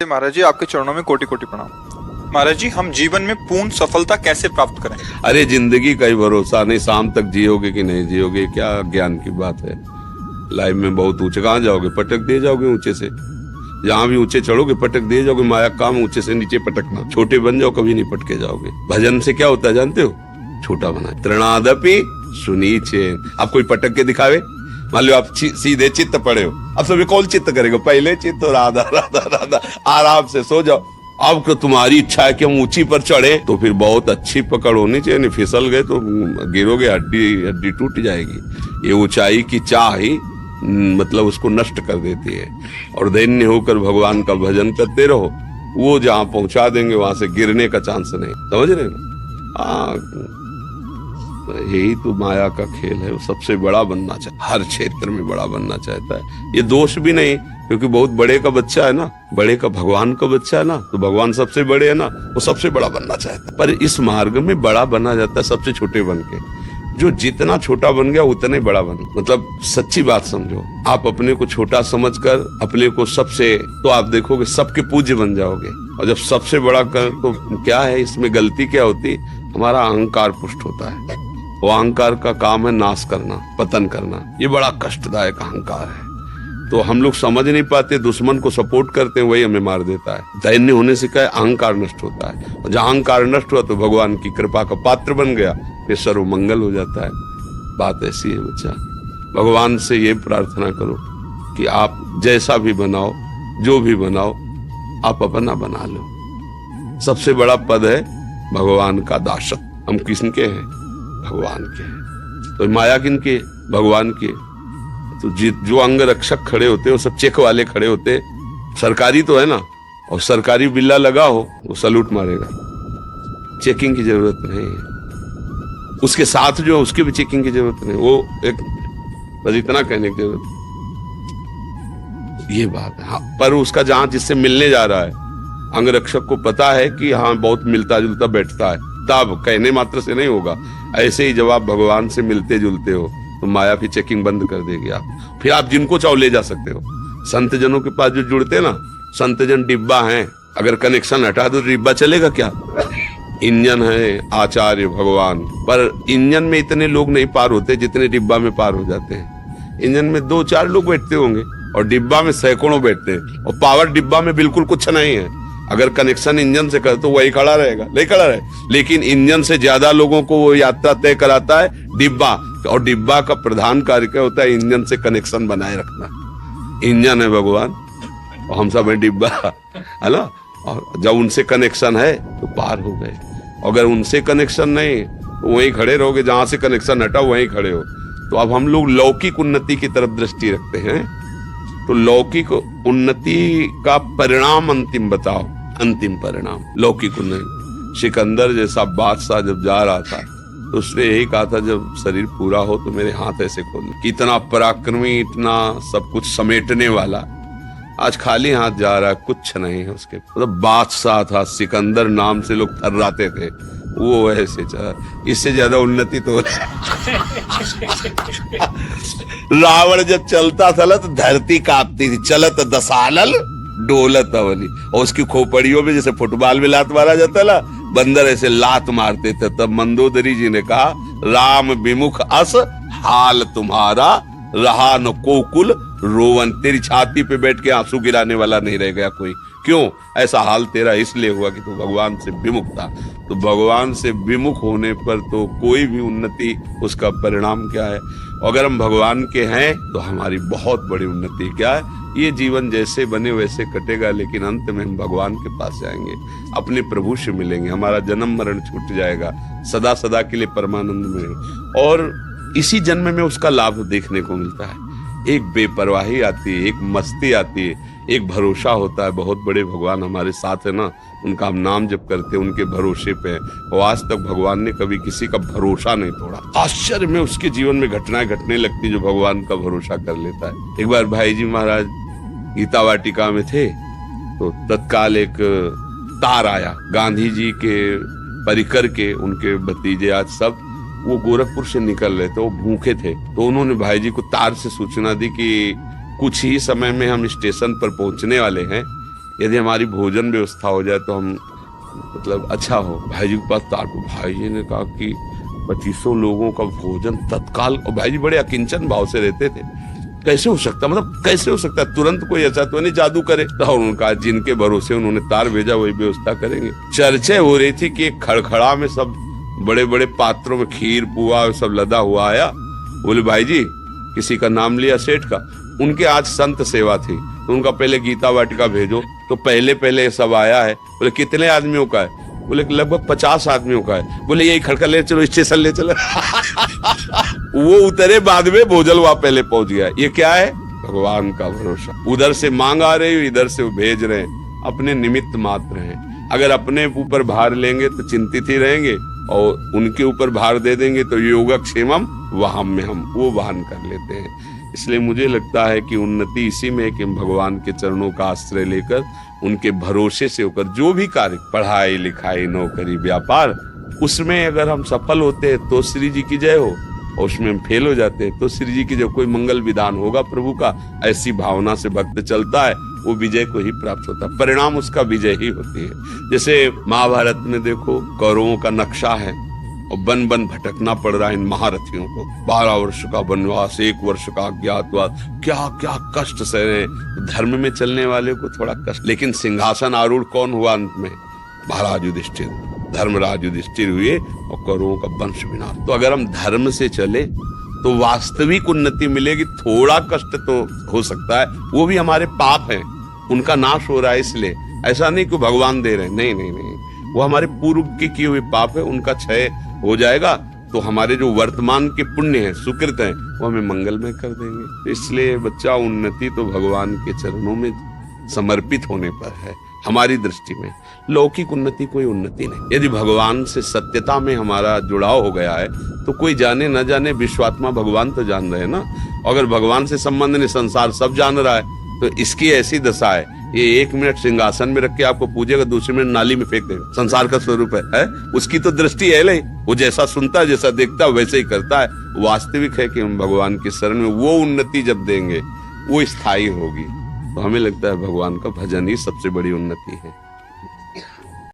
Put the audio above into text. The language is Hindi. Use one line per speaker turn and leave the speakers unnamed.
महाराज जी, आपके चरणों में कोटि कोटि प्रणाम। महाराज जी, हम जीवन में पूर्ण सफलता कैसे प्राप्त करें?
अरे जिंदगी का ही भरोसा नहीं, शाम तक जियोगे कि नहीं जियोगे, क्या ज्ञान की बात है। लाइफ में बहुत ऊंचे कहाँ जाओगे, पटक दिए जाओगे ऊंचे से। जहां भी ऊंचे चढ़ोगे पटक दिए जाओगे। माया काम ऊंचे से नीचे पटकना। छोटे बन जाओ, कभी नहीं पटके जाओगे। भजन से क्या होता है जानते हो? छोटा बना। तृणादपि सुनीचे। आप कोई पटक के दिखावे, मान लो आप सीधे चित्त पड़े हो, अब सभी कौन चित्त करेगा? पहले चित्त राधा राधा राधा, आराम से सो जाओ। अब तो तुम्हारी इच्छा है कि हम ऊंची पर चढ़े, तो फिर बहुत अच्छी पकड़ होनी चाहिए। नहीं फिसल गए तो गिरोगे, हड्डी टूट जाएगी। ये ऊंचाई की चाह ही मतलब उसको नष्ट कर देती है। और दैन्य होकर भगवान का भजन करते रहो, वो जहां पहुंचा देंगे वहां से गिरने का चांस नहीं। समझ रहे ना? यही तो माया का खेल है। वो सबसे बड़ा बनना चाहता, हर क्षेत्र में बड़ा बनना चाहता है। ये दोष भी नहीं, क्योंकि बहुत बड़े का बच्चा है ना, बड़े का भगवान का बच्चा है ना, तो भगवान सबसे बड़े है ना, वो सबसे बड़ा बनना चाहता है। पर इस मार्ग में बड़ा बना जाता है सबसे छोटे बन के। जो जितना छोटा बन गया उतना ही बड़ा बन, मतलब सच्ची बात समझो। आप अपने को छोटा समझकर अपने को सबसे, तो आप देखोगे सबके पूज्य बन जाओगे। और जब सबसे बड़ा कर, तो क्या है इसमें गलती क्या होती? हमारा अहंकार पुष्ट होता है। वो अहंकार का काम है नाश करना, पतन करना। ये बड़ा कष्टदायक अहंकार है। तो हम लोग समझ नहीं पाते, दुश्मन को सपोर्ट करते हैं, वही हमें मार देता है। दैन्य होने से क्या है? अहंकार नष्ट होता है। और जहां अहंकार नष्ट हुआ तो भगवान की कृपा का पात्र बन गया, फिर सर्व मंगल हो जाता है। बात ऐसी है बच्चा। भगवान से ये प्रार्थना करो कि आप जैसा भी बनाओ, जो भी बनाओ, आप अपना बना लो। सबसे बड़ा पद है भगवान का दासत्व। हम किसके हैं? भगवान के हैं। तो माया किनके? भगवान के। तो जो अंग रक्षक खड़े होते हैं वो सब चेक वाले खड़े होते हैं। सरकारी तो है ना, और सरकारी बिल्ला लगा हो वो सलूट मारेगा। चेकिंग की जरूरत नहीं है। उसके साथ जो है उसकी भी चेकिंग की जरूरत नहीं। वो एक बस इतना कहने की जरूरत, ये बात है। हाँ, पर उसका जहां जिससे मिलने जा रहा है, अंग रक्षक को पता है कि हाँ बहुत मिलता जुलता बैठता है, तब कहने मात्र से नहीं होगा। ऐसे ही जब आप भगवान से मिलते जुलते हो तो माया की चेकिंग बंद कर देगी। आप फिर आप जिनको चाहो ले जा सकते हो। संत जनों के पास जो जुड़ते हैं ना, संत जन डिब्बा हैं, अगर कनेक्शन हटा दो तो डिब्बा चलेगा क्या? इंजन है आचार्य भगवान, पर इंजन में इतने लोग नहीं पार होते जितने डिब्बा में पार हो जाते हैं। इंजन में 2-4 लोग बैठते होंगे और डिब्बा में सैकड़ों बैठते हैं, और पावर डिब्बा में बिल्कुल कुछ नहीं है। अगर कनेक्शन इंजन से कर तो वही खड़ा रहेगा, नहीं खड़ा रहे। लेकिन इंजन से ज्यादा लोगों को वो यात्रा तय कराता है डिब्बा, और डिब्बा का प्रधान कार्य क्या होता है? इंजन से कनेक्शन बनाए रखना। इंजन है भगवान और हम सब है डिब्बा, है ना। और जब उनसे कनेक्शन है तो पार हो गए। अगर उनसे कनेक्शन नहीं तो वहीं खड़े रहोगे, जहां से कनेक्शन हटा वहीं खड़े हो। तो अब हम लोग लौकिक उन्नति की तरफ दृष्टि रखते हैं। तो लौकिक उन्नति का परिणाम अंतिम बताओ। अंतिम परिणाम लौकिक उन्नति। सिकंदर जैसा बादशाह जब जा रहा था तो उसने यही कहा था, जब शरीर पूरा हो तो मेरे हाथ ऐसे खोल। कितना पराक्रमी, इतना सब कुछ समेटने वाला, आज खाली हाथ जा रहा है, कुछ नहीं है उसके। मतलब बादशाह था, सिकंदर नाम से लोग थर्राते थे, वो ऐसे चला। इससे ज्यादा उन्नति तो रावण जब चलता था तो धरती कांपती थी। चलत दसानल डोलत अवनी, और उसकी खोपड़ियों में जैसे फुटबॉल में लात मारा जाता ना, बंदर ऐसे लात मारते थे। तब मंदोदरी जी ने कहा, राम विमुख अस हाल तुम्हारा, रहा न कोकुल रोवन। तेरी छाती पे बैठ के आंसू गिराने वाला नहीं रह गया कोई। क्यों ऐसा हाल तेरा? इसलिए हुआ कि तू भगवान से विमुख था। तो भगवान से विमुख होने पर तो कोई भी उन्नति, उसका परिणाम क्या है? अगर हम भगवान के हैं तो हमारी बहुत बड़ी उन्नति क्या है? ये जीवन जैसे बने वैसे कटेगा, लेकिन अंत में हम भगवान के पास जाएंगे, अपने प्रभु से मिलेंगे, हमारा जन्म मरण छूट जाएगा, सदा सदा के लिए परमानंद मिलेंगे। और इसी जन्म में उसका लाभ देखने को मिलता है। एक बेपरवाही आती है, एक मस्ती आती है, एक भरोसा होता है। बहुत बड़े भगवान हमारे साथ है ना, उनका हम नाम जप करते हैं, उनके भरोसे पे। और आज तक भगवान ने कभी किसी का भरोसा नहीं तोड़ा। आश्चर्य में उसके जीवन में घटनाएं घटने लगती जो भगवान का भरोसा कर लेता है। एक बार भाई जी महाराज गीता वाटिका में थे, तो तत्काल एक तार आया गांधी जी के परिकर के, उनके भतीजे आज सब वो गोरखपुर से निकल रहे थे, वो भूखे थे। तो उन्होंने भाई जी को तार से सूचना दी कि कुछ ही समय में हम स्टेशन पर पहुंचने वाले हैं, यदि हमारी भोजन व्यवस्था हो जाए तो हम मतलब अच्छा हो। भाई जी के पास तारको, भाई जी ने कहा कि 2500 लोगों का भोजन तत्काल, और भाई जी बड़े अकिंचन भाव से रहते थे। कैसे हो सकता, मतलब कैसे हो सकता है, तुरंत कोई ऐसा तो नहीं जादू करे। तो उनका जिनके भरोसे उन्होंने तार भेजा वही व्यवस्था करेंगे। चर्चा हो रही थी कि एक खड़खड़ा में सब बड़े बड़े पात्रों में खीर पुआ सब लदा हुआ आया। बोले भाई जी, किसी का नाम लिया सेठ का, उनके आज संत सेवा थी तो उनका पहले गीता वाटिका भेजो। तो पहले पहले सब आया है। बोले कितने आदमियों का है? बोले लगभग 50 आदमियों का है। बोले यही खड़का ले चलो, स्टेशन ले चलो। वो उतरे बाद में भोजल वहां पहले पहुंच गया। ये क्या है? भगवान का भरोसा। उधर से मांग आ रही, इधर से वो भेज रहे हैं, अपने निमित्त मात्र हैं। अगर अपने ऊपर भार लेंगे तो चिंतित ही रहेंगे, और उनके ऊपर भार दे देंगे तो योगक्षेमम वहां में हम वो वहन कर लेते हैं। इसलिए मुझे लगता है कि उन्नति इसी में है कि हम भगवान के चरणों का आश्रय लेकर उनके भरोसे से होकर जो भी कार्य, पढ़ाई लिखाई नौकरी व्यापार, उसमें अगर हम सफल होते हैं तो श्री जी की जय हो, और उसमें हम फेल हो जाते हैं तो श्री जी की जब कोई मंगल विधान होगा प्रभु का, ऐसी भावना से भक्त चलता है, वो विजय को ही प्राप्त होता है, परिणाम उसका विजय ही होती है। जैसे महाभारत में देखो कौरवों का नक्शा है और बन बन भटकना पड़ रहा है इन महारथियों को। 12 वर्ष का वनवास, 1 वर्ष का अज्ञातवास, क्या क्या कष्ट सह रहे। धर्म में चलने वाले को थोड़ा कष्ट, लेकिन सिंहासन आरूढ़ कौन हुआ अंत में? महाराज युधिष्ठिर, धर्मराज युधिष्ठिर हुए और कौरवों का वंश विनाश। तो अगर हम धर्म से चले तो वास्तविक उन्नति मिलेगी। थोड़ा कष्ट तो हो सकता है, वो भी हमारे पाप हैं, उनका नाश हो रहा है इसलिए। ऐसा नहीं कि भगवान दे रहे हैं, नहीं नहीं नहीं, वो हमारे पूर्व के किए हुए पाप है, उनका क्षय हो जाएगा तो हमारे जो वर्तमान के पुण्य हैं, सुकृत हैं, वो हमें मंगलमय कर देंगे। इसलिए बच्चा, उन्नति तो भगवान के चरणों में समर्पित होने पर है। हमारी दृष्टि में लौकिक उन्नति कोई उन्नति नहीं। यदि भगवान से सत्यता में हमारा जुड़ाव हो गया है तो कोई जाने न जाने, विश्वात्मा भगवान तो जान रहे हैं ना। अगर भगवान से संबंध नहीं, संसार सब जान रहा है, तो इसकी ऐसी दशा है, ये 1 मिनट सिंहासन में रख के आपको पूजेगा, दूसरे मिनट नाली में फेंक देगा। संसार का स्वरूप है? उसकी तो दृष्टि है नहीं, वो जैसा सुनता है, जैसा देखता है, वैसे ही करता है। वास्तविक है कि हम भगवान के शरण में वो उन्नति जब देंगे वो स्थायी होगी। तो हमें लगता है भगवान का भजन ही सबसे बड़ी उन्नति है।